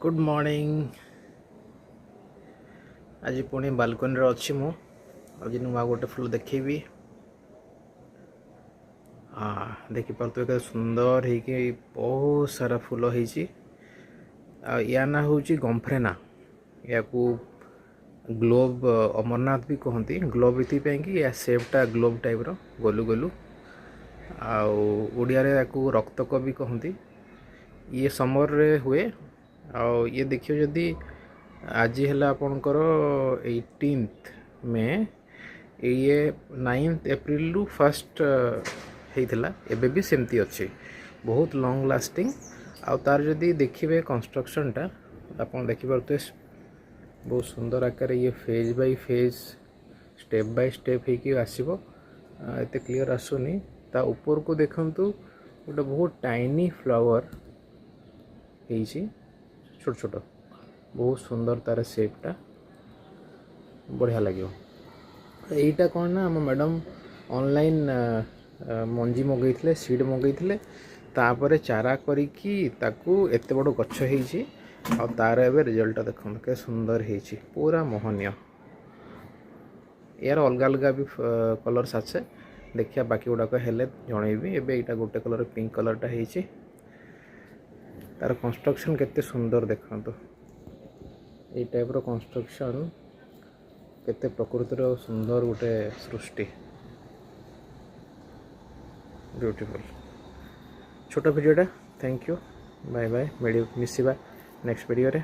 Good morning. आज पुणी balcony रे अच्छी मु आज नुआ गोटे फुल देखेबी। हाँ देखिपे के सुंदर है बहुत सारा फूल होती। या ना हूँ गंफ्रेना या ग्लोब अमरनाथ भी कहती। ग्लोब ये कि या सेपटा ग्लोब टाइप रो गोलू गोलू आड़िया रक्तक भी कहती। ये समर रे हुए ये देखियो जदि आज है आपणकर 18 में ये 9 एप्रिल रु 1 होता एबे भी सेमती अच्छी बहुत लॉन्ग लास्टिंग। आ तार जदि देखिए कंस्ट्रक्शनटा आप देखिपे बहुत सुंदर आकार ये phase by phase step by step हो आसो। एत क्लीयर आसुनी ता ऊपर को देखु गोटे बहुत टाइनी फ्लावर होती छोट छोट बहुत सुंदर तार सेपटा बढ़िया लगे। यहीटा कौन ना आम मैडम ऑनलाइन मंजी मगई सीड मगई तापर चारा करी एत बड़ गछ होती आ तार एवं रिजल्ट देखो के सुंदर होती पूरा मोहनीय। यार अलग अलग भी कलर्स आसे देखिए बाकी गुड़ाक हेल्ले जनइबी। एबे यहाँ गोटे कलर पिंक कलरटा होती तार कंस्ट्रक्शन केते सुंदर देखो ये टाइप रो कंस्ट्रक्शन केते प्रकृतिर सुंदर गोटे सृष्टि ब्यूटीफुल। छोटा वीडियोटा थैंक यू बाय बाय मिसिबा नेक्स्ट वीडियो रे।